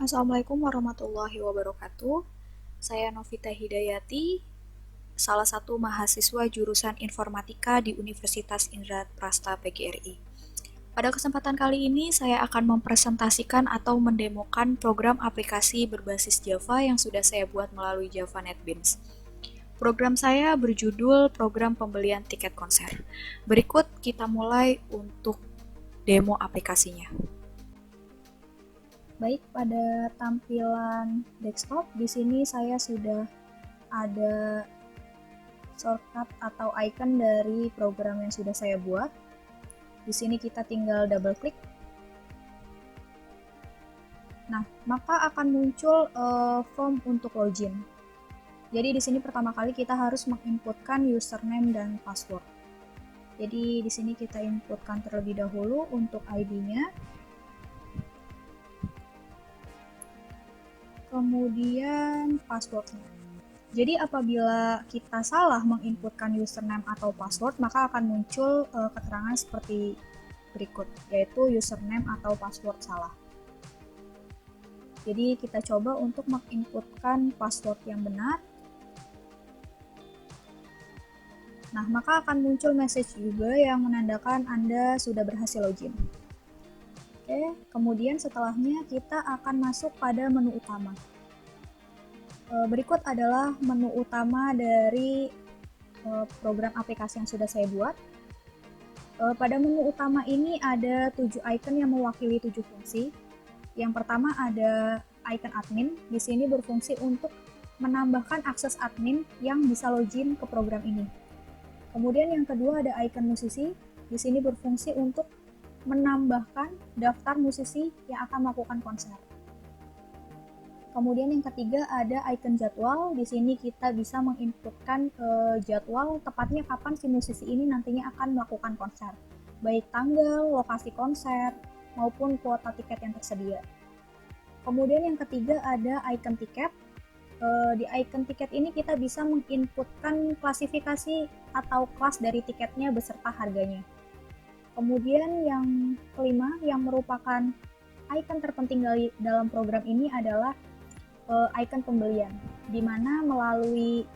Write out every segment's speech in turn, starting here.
Assalamualaikum warahmatullahi wabarakatuh. Saya Novita Hidayati, salah satu mahasiswa jurusan Informatika di Universitas Indraprasta PGRI. Pada kesempatan kali ini, saya akan mempresentasikan atau mendemokan program aplikasi berbasis Java yang sudah saya buat melalui Java NetBeans. Program saya berjudul Program Pembelian Tiket Konser. Berikut kita mulai untuk demo aplikasinya. Baik, pada tampilan desktop di sini saya sudah ada shortcut atau icon dari program yang sudah saya buat. Di sini kita tinggal double klik. Nah, maka akan muncul form untuk login. Jadi di sini pertama kali kita harus menginputkan username dan password. Jadi di sini kita inputkan terlebih dahulu untuk ID-nya. Kemudian passwordnya. Jadi apabila kita salah menginputkan username atau password, maka akan muncul keterangan seperti berikut, yaitu username atau password salah. Jadi kita coba untuk menginputkan password yang benar. Nah, maka akan muncul message juga yang menandakan Anda sudah berhasil login. Oke, kemudian setelahnya kita akan masuk pada menu utama. Berikut adalah menu utama dari program aplikasi yang sudah saya buat. Pada menu utama ini ada 7 icon yang mewakili 7 fungsi. Yang pertama ada icon admin, di sini berfungsi untuk menambahkan akses admin yang bisa login ke program ini. Kemudian yang kedua ada icon musisi, di sini berfungsi untuk menambahkan daftar musisi yang akan melakukan konser. Kemudian yang ketiga ada icon jadwal, di sini kita bisa menginputkan jadwal tepatnya kapan si musisi ini nantinya akan melakukan konser, baik tanggal, lokasi konser, maupun kuota tiket yang tersedia. Kemudian yang ketiga ada icon tiket. Di icon tiket ini kita bisa menginputkan klasifikasi atau kelas dari tiketnya beserta harganya. Kemudian yang kelima yang merupakan icon terpenting dalam program ini adalah icon pembelian, di mana melalui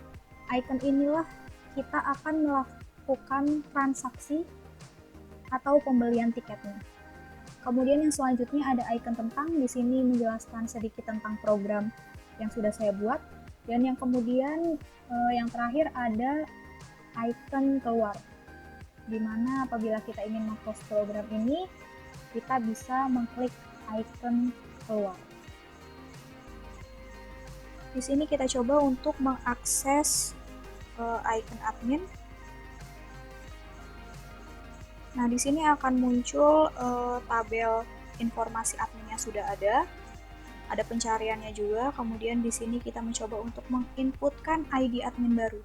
icon inilah kita akan melakukan transaksi atau pembelian tiketnya. Kemudian yang selanjutnya ada icon tentang, di sini menjelaskan sedikit tentang program yang sudah saya buat. Dan yang kemudian yang terakhir ada icon keluar, di mana apabila kita ingin meng-close program ini, kita bisa mengklik icon keluar. Di sini kita coba untuk mengakses icon admin. Nah, di sini akan muncul tabel informasi admin yang sudah ada pencariannya juga. Kemudian di sini kita mencoba untuk menginputkan ID admin baru.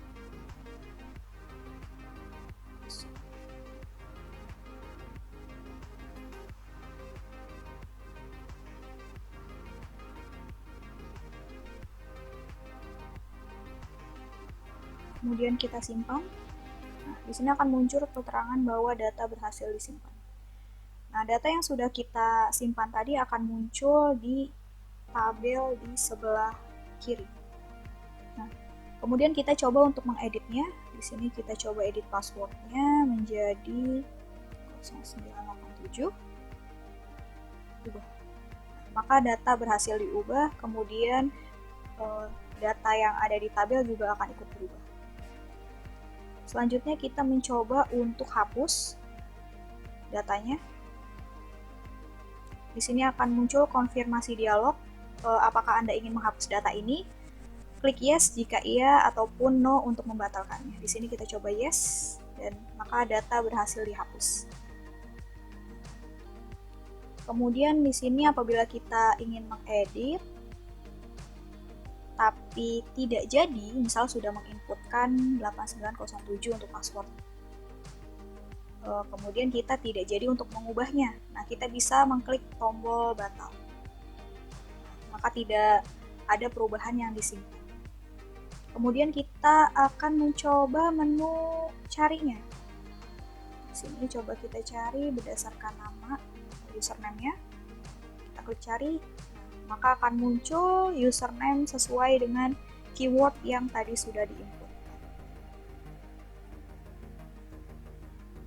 Kemudian kita simpan. Nah, di sini akan muncul keterangan bahwa data berhasil disimpan. Nah, data yang sudah kita simpan tadi akan muncul di tabel di sebelah kiri. Nah, kemudian kita coba untuk mengeditnya. Di sini kita coba edit passwordnya menjadi 0987. Ubah. Maka data berhasil diubah, kemudian data yang ada di tabel juga akan ikut berubah. Selanjutnya kita mencoba untuk hapus datanya. Di sini akan muncul konfirmasi dialog, apakah Anda ingin menghapus data ini. Klik yes jika iya ataupun no untuk membatalkannya. Di sini kita coba yes, dan maka data berhasil dihapus. Kemudian di sini apabila kita ingin mengedit tapi tidak jadi, misal sudah menginputkan 8907 untuk password, kemudian kita tidak jadi untuk mengubahnya, nah kita bisa mengklik tombol batal, maka tidak ada perubahan yang disimpan. Kemudian kita akan mencoba menu carinya. Di sini coba kita cari berdasarkan nama username-nya, kita klik cari, maka akan muncul username sesuai dengan keyword yang tadi sudah diinput.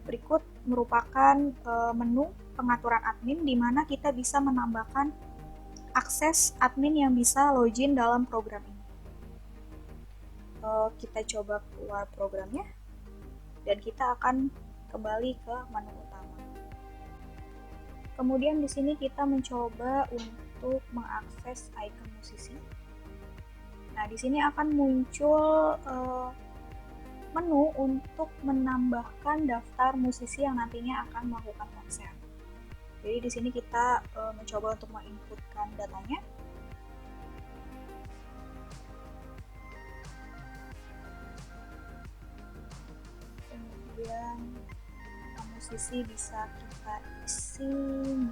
Berikut merupakan menu pengaturan admin di mana kita bisa menambahkan akses admin yang bisa login dalam program ini. Kita coba keluar programnya dan kita akan kembali ke menu utama. Kemudian di sini kita mencoba untuk mengakses icon musisi. Nah, di sini akan muncul menu untuk menambahkan daftar musisi yang nantinya akan melakukan konser. Jadi di sini kita mencoba untuk menginputkan datanya. Kemudian musisi bisa kita isi,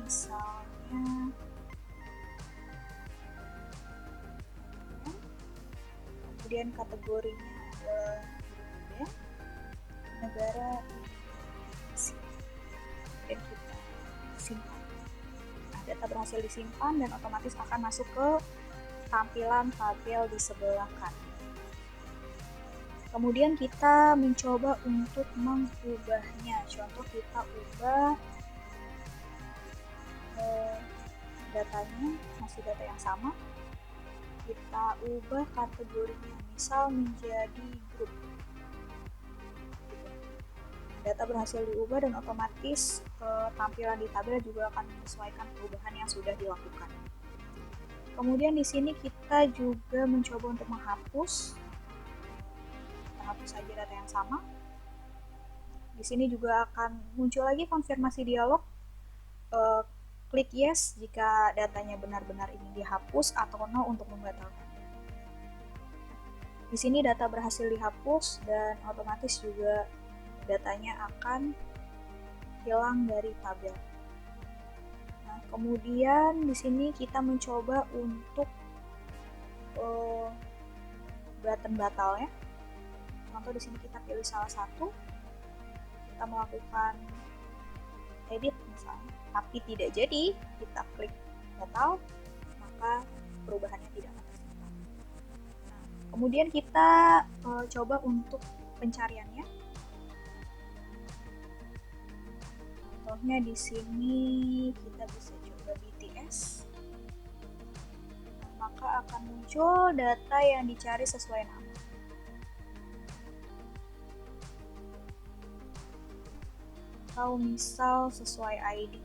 misalnya kemudian kategorinya adalah negara Indonesia dan kita simpan. Nah, data berhasil disimpan dan otomatis akan masuk ke tampilan tabel di sebelah kanan. Kemudian kita mencoba untuk mengubahnya. Contoh kita ubah datanya, masih data yang sama. Kita ubah kategorinya, misal menjadi grup. Data berhasil diubah dan otomatis tampilan di tabel juga akan menyesuaikan perubahan yang sudah dilakukan. Kemudian di sini kita juga mencoba untuk menghapus. Hapus saja data yang sama. Di sini juga akan muncul lagi konfirmasi dialog. Klik yes jika datanya benar-benar ingin dihapus atau no untuk membatalkan. Di sini data berhasil dihapus dan otomatis juga datanya akan hilang dari tabel. Nah, kemudian di sini kita mencoba untuk button batalnya. Contoh di sini kita pilih salah satu, kita melakukan edit misalnya, tapi tidak jadi, kita klik batal, maka perubahannya tidak akan tersimpan. Nah, kemudian kita coba untuk pencariannya. Contohnya di sini kita bisa coba BTS, maka akan muncul data yang dicari sesuai nama. Atau misal sesuai ID.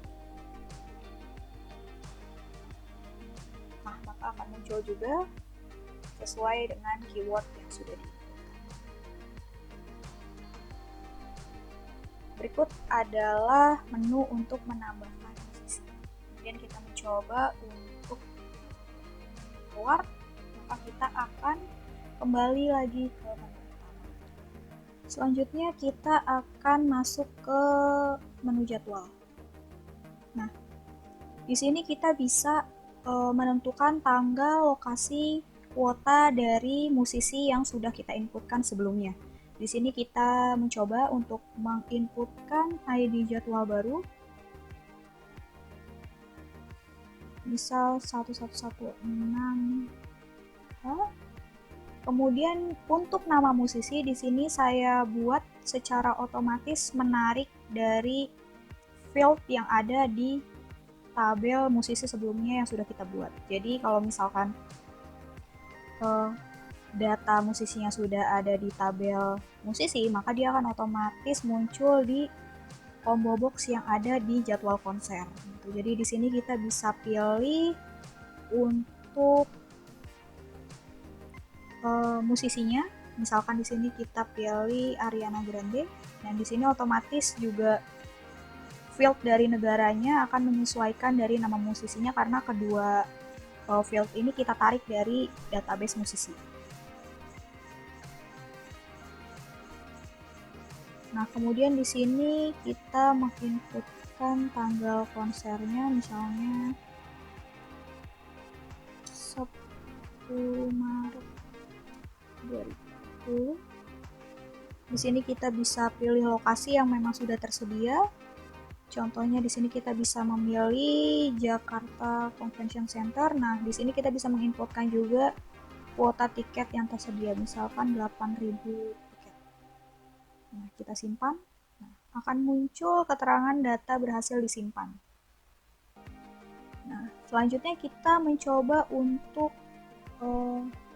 Nah, maka akan muncul juga sesuai dengan keyword yang sudah diinputkan. Berikut adalah menu untuk menambahkan musisi. Kemudian kita mencoba untuk keluar, maka kita akan kembali lagi ke menu. Selanjutnya kita akan masuk ke menu jadwal. Nah, di sini kita bisa menentukan tanggal, lokasi, kuota dari musisi yang sudah kita inputkan sebelumnya. Di sini kita mencoba untuk menginputkan ID jadwal baru. Misal 1116. Kemudian untuk nama musisi di sini saya buat secara otomatis menarik dari field yang ada di tabel musisi sebelumnya yang sudah kita buat. Jadi kalau misalkan data musisinya sudah ada di tabel musisi, maka dia akan otomatis muncul di combo box yang ada di jadwal konser. Jadi di sini kita bisa pilih untuk musisinya, misalkan di sini kita pilih Ariana Grande, dan di sini otomatis juga field dari negaranya akan menyesuaikan dari nama musisinya karena kedua field ini kita tarik dari database musisi. Nah, kemudian di sini kita menginputkan tanggal konsernya, misalnya 10 Maret 2020. Di sini kita bisa pilih lokasi yang memang sudah tersedia. Contohnya di sini kita bisa memilih Jakarta Convention Center. Nah, di sini kita bisa menginputkan juga kuota tiket yang tersedia, misalkan 8.000 tiket. Nah, kita simpan. Nah, akan muncul keterangan data berhasil disimpan. Nah, selanjutnya kita mencoba untuk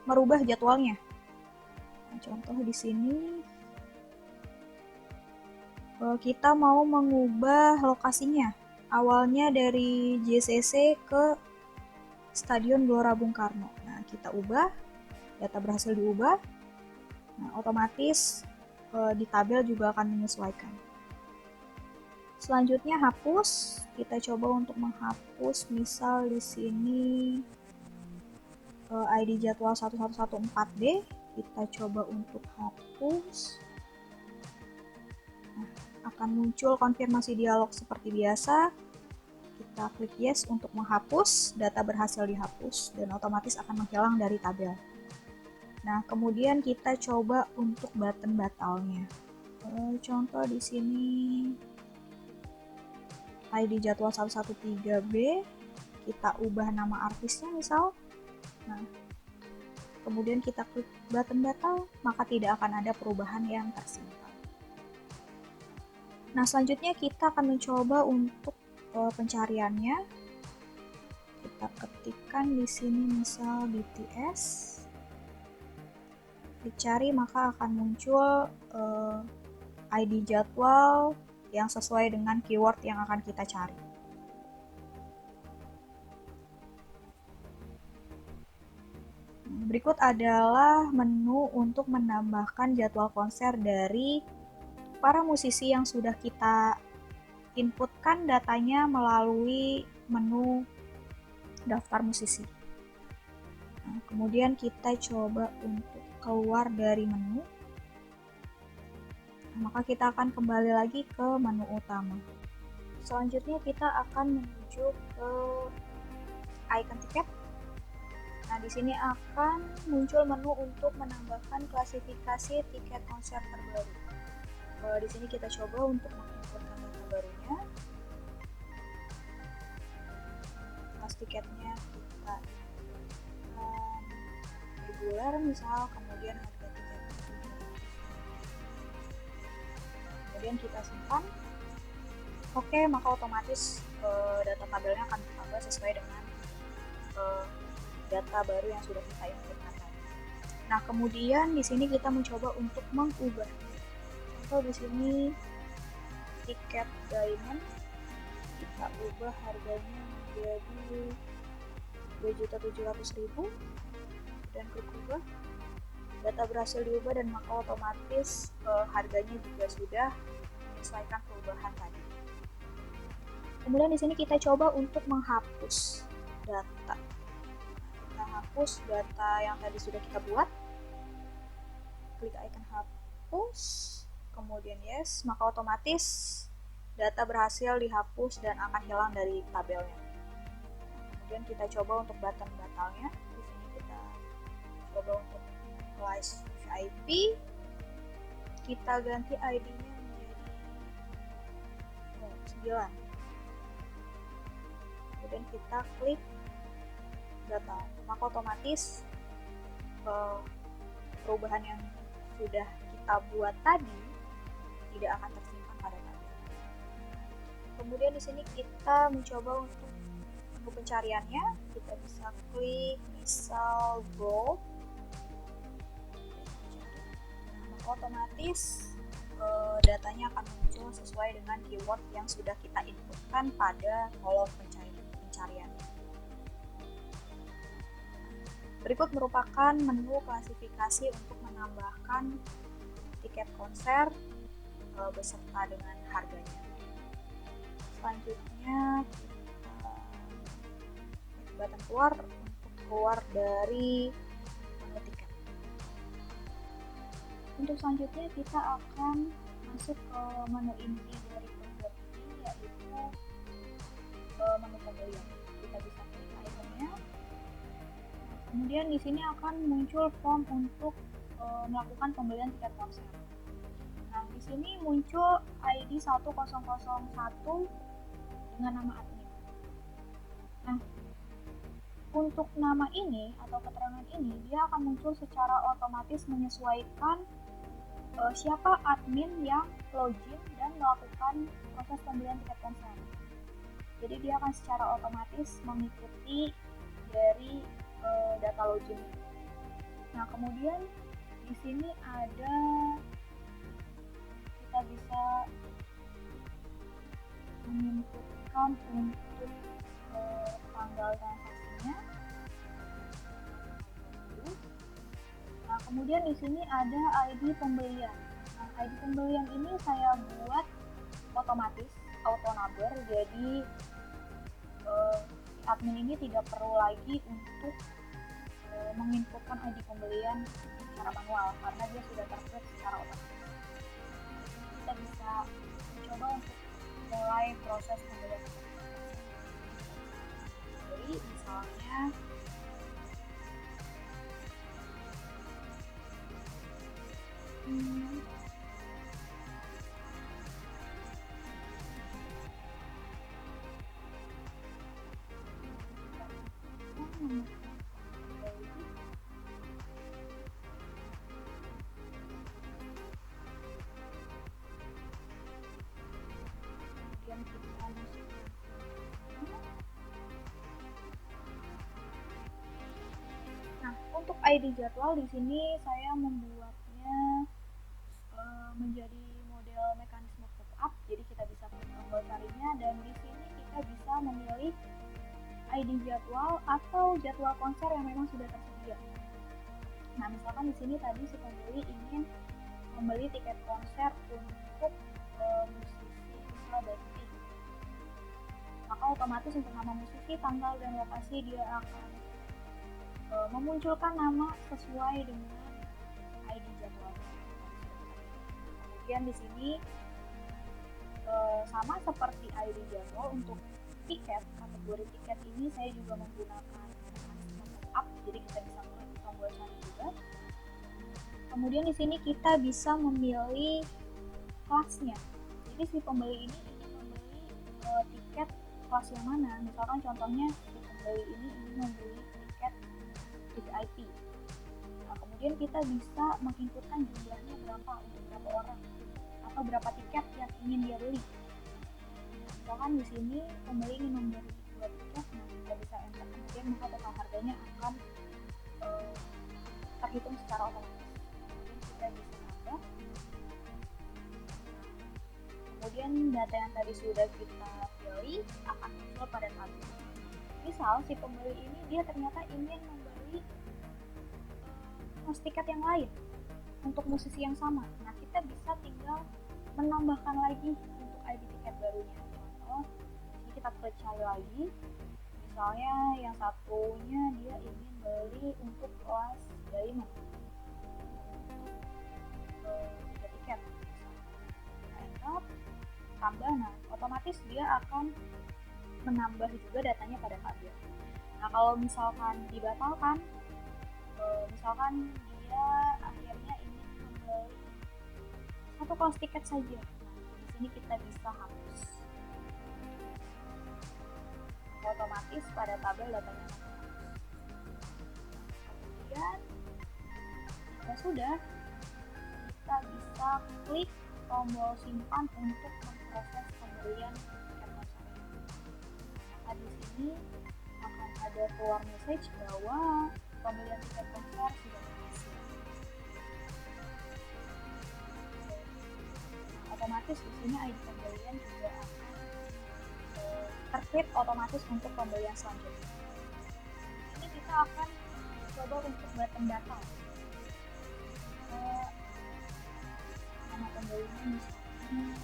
merubah jadwalnya. Nah, contoh di sini kita mau mengubah lokasinya. Awalnya dari JCC ke Stadion Gelora Bung Karno. Nah, kita ubah, data berhasil diubah. Nah, otomatis di tabel juga akan menyesuaikan. Selanjutnya hapus. Kita coba untuk menghapus, misal di sini ID jadwal 1114D. Kita coba untuk hapus. Nah, akan muncul konfirmasi dialog seperti biasa. Kita klik yes untuk menghapus, data berhasil dihapus dan otomatis akan menghilang dari tabel. Nah, kemudian kita coba untuk button batalnya. Contoh di sini ID jadwal 113B, kita ubah nama artisnya misal. Nah, kemudian kita klik button batal, maka tidak akan ada perubahan yang tersimpan. Nah, selanjutnya kita akan mencoba untuk pencariannya. Kita ketikkan di sini misal BTS. Dicari maka akan muncul ID jadwal yang sesuai dengan keyword yang akan kita cari. Berikut adalah menu untuk menambahkan jadwal konser dari para musisi yang sudah kita inputkan datanya melalui menu daftar musisi. Nah, kemudian kita coba untuk keluar dari menu. Nah, maka kita akan kembali lagi ke menu utama. Selanjutnya kita akan menuju ke icon tiket. Nah, di sini akan muncul menu untuk menambahkan klasifikasi tiket konser terbaru. Di sini kita coba untuk menginputkan data barunya. Kelas tiketnya kita reguler misal, kemudian harga tiketnya. Kemudian kita simpan. Oke, maka otomatis data tabelnya akan bertambah sesuai dengan data baru yang sudah kita inputkan. Nah, kemudian di sini kita mencoba untuk mengubah. Contoh di sini tiket diamond kita ubah harganya menjadi 2.700.000 dan klik ubah. Data berhasil diubah dan maka otomatis harganya juga sudah menyesuaikan perubahan tadi. Kemudian di sini kita coba untuk menghapus data. Kita hapus data yang tadi sudah kita buat. Klik icon hapus, kemudian yes, maka otomatis data berhasil dihapus dan akan hilang dari tabelnya. Kemudian kita coba untuk button batalnya. Di sini kita coba untuk Class VIP. Kita ganti ID-nya menjadi 9. Kemudian kita klik batal, maka otomatis perubahan yang sudah kita buat tadi tidak akan tersimpan pada tabel. Kemudian di sini kita mencoba untuk menu pencariannya, kita bisa klik misal Go. Maka otomatis datanya akan muncul sesuai dengan keyword yang sudah kita inputkan pada kolom pencariannya. Berikut merupakan menu klasifikasi untuk menambahkan tiket konser beserta dengan harganya. Selanjutnya kita button keluar untuk keluar dari menu tiket. Untuk selanjutnya kita akan masuk ke menu inti dari program ini, yaitu menu pembelian. Kita bisa klik ikonnya. Kemudian di sini akan muncul form untuk melakukan pembelian tiket konser. Nah, di di sini muncul ID 1001 dengan nama admin. Nah, untuk nama ini atau keterangan ini dia akan muncul secara otomatis menyesuaikan siapa admin yang login dan melakukan proses pembelian tiket konser. Jadi dia akan secara otomatis mengikuti dari data login. Nah, kemudian di sini ada kita bisa menginputkan untuk tanggal transaksinya. Nah, kemudian di sini ada ID pembelian. Nah, ID pembelian ini saya buat otomatis, auto number, jadi admin ini tidak perlu lagi untuk menginputkan ID pembelian secara manual karena dia sudah tercreate secara otomatis. Kita bisa mencoba untuk mulai proses pembelian. Jadi misalnya Nah, untuk ID jadwal di sini saya membuatnya menjadi model mekanisme pop-up, jadi kita bisa klik tombol carinya dan di sini kita bisa memilih ID jadwal atau jadwal konser yang memang sudah tersedia. Nah, misalkan di sini tadi si pembeli ingin membeli tiket konser untuk musisi Isla Blackpink. Maka otomatis untuk nama musisi, tanggal dan lokasi dia akan memunculkan nama sesuai dengan ID jadwalnya. Kemudian di sini sama seperti ID jadwal untuk tiket, kategori tiket ini saya juga menggunakan pop-up, jadi kita bisa klik tombol cari juga. Kemudian di sini kita bisa memilih kelasnya. Jadi si pembeli ini ingin membeli tiket kelas yang mana? Misalkan contohnya si pembeli ini ingin membeli tiket VIP. Nah, kemudian kita bisa menginputkan jumlahnya berapa untuk berapa orang atau berapa tiket yang ingin dia beli. Misalkan di sini pembeli ingin membeli 2 tiket, nah kita bisa enter, kemudian maka total harganya akan terhitung secara otomatis. Kemudian kita bisa nambah. Kemudian data yang tadi sudah kita pilih akan muncul pada tabel. Misal si pembeli ini dia ternyata ingin membeli tiket yang lain untuk musisi yang sama. Nah, kita bisa tinggal menambahkan lagi untuk ID tiket barunya. Contoh, ini kita klik cari lagi. Misalnya yang satunya dia ingin beli untuk kelas Diamond. Untuk tiket. Enter, tambah, nah otomatis dia akan menambah juga datanya pada tabel. Nah, kalau misalkan dibatalkan, misalkan dia akhirnya ingin membeli satu kelas tiket saja, nah di sini kita bisa hapus. Otomatis pada tabel datanya akan hapus. Kemudian jika sudah, kita bisa klik tombol simpan untuk memproses pembelian tiket konser. Maka di sini akan ada keluar message bahwa pembelian tiket konser sudah berhasil. Otomatis di sini ID pembelian juga akan tercreate otomatis untuk pembelian selanjutnya. Ini kita akan coba untuk button data. Nama pembelinya misalnya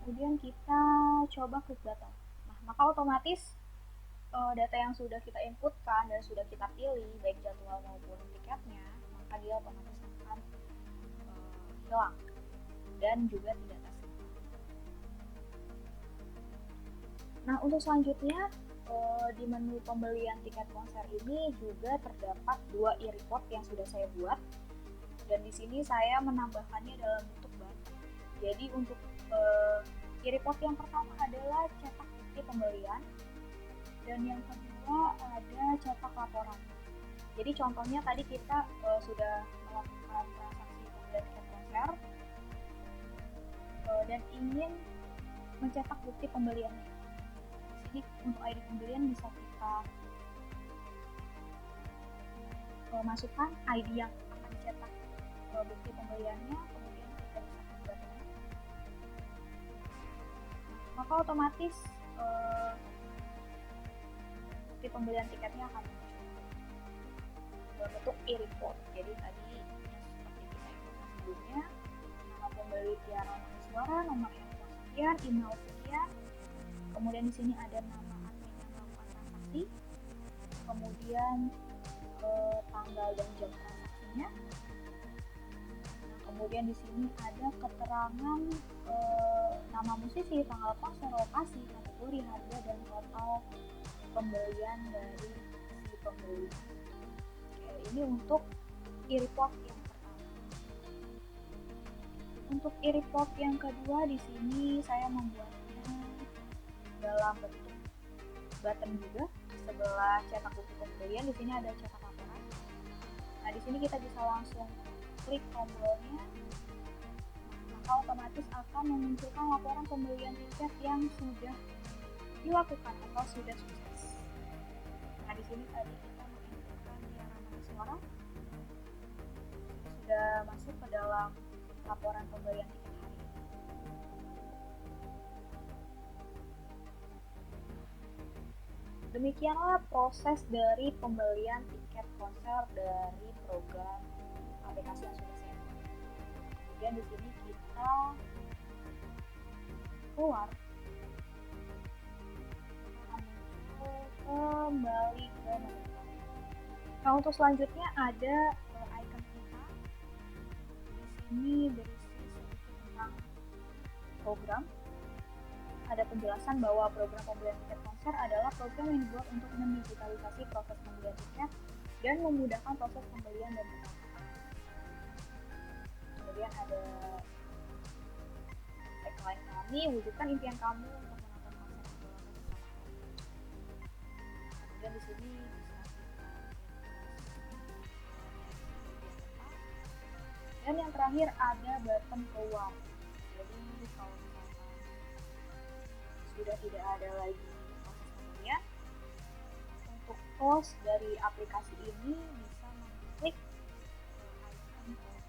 kemudian kita coba klik data. Nah, maka otomatis data yang sudah kita inputkan dan sudah kita pilih, baik jadwal maupun tiketnya, maka dia otomatis akan hilang dan juga tidak tersimpan. Nah, untuk selanjutnya di menu pembelian tiket konser ini juga terdapat 2 e-report yang sudah saya buat, dan di sini saya menambahkannya dalam bentuk bar. Jadi untuk e-report yang pertama adalah cetak bukti pembelian, dan yang kedua ada cetak laporan. Jadi contohnya tadi kita sudah melakukan transaksi pembelian tiket konser dan ingin mencetak bukti pembeliannya. Di sini untuk ID pembelian bisa kita masukkan ID yang akan dicetak bukti pembeliannya, kemudian kita bisa membuatnya. Maka otomatis bukti pembelian tiketnya akan muncul berbentuk e-report. Jadi tadi seperti kita infokan sebelumnya, nama pembeli Tiara Maniswara, nomor handphone sekian, email sekian, kemudian di sini ada nama admin yang melakukan transaksi, kemudian tanggal dan jam transaksinya. Nah, kemudian di sini ada keterangan nama musisi, tanggal konser, lokasi, kategori, harga, dan total pembelian dari si pembeli. Oke, ini untuk e-report yang pertama. Untuk e-report yang kedua, di sini saya membuatnya dalam bentuk button juga. Di sebelah cetak bukti pembelian, di sini ada cetak laporan. Nah, di sini kita bisa langsung klik tombolnya, maka otomatis akan memunculkan laporan pembelian tiket yang sudah dilakukan atau sudah sukses. Nah, di sini tadi kita menginputkan Tiara Maniswara, sudah masuk ke dalam laporan pembelian tiket hari ini. Demikianlah proses dari pembelian tiket konser dari program aplikasi yang sudah saya buat. Kemudian di sini kita keluar, kembali ke menu. Nah, untuk selanjutnya ada icon kita. Di sini berisi sedikit tentang program. Ada penjelasan bahwa program pembelian tiket konser adalah program yang dibuat untuk mendigitalisasi proses pembelian tiket dan memudahkan proses pembelian dan pembayaran. Kemudian ada tagline kami, wujudkan impian kamu untuk menonton konser idola bersama kami. Kemudian di sini bisa kita dan yang terakhir ada button keluar. Jadi kalau misalkan sudah tidak ada lagi proses pembelian, untuk close dari aplikasi ini bisa mengklik icon keluar.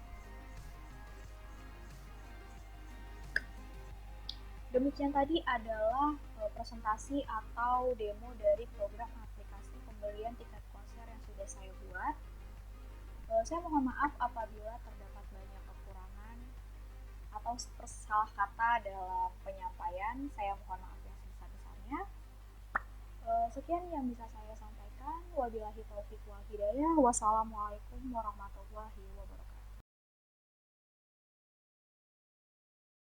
Demikian tadi adalah presentasi atau demo dari program aplikasi pembelian tiket konser yang sudah saya buat. Saya mohon maaf apabila terdapat banyak kekurangan atau salah kata dalam penyampaian. Saya mohon maaf yang sebesar-besarnya. Sekian yang bisa saya sampaikan. Wabillahi taufiq wal hidayah. Wassalamualaikum warahmatullahi wabarakatuh.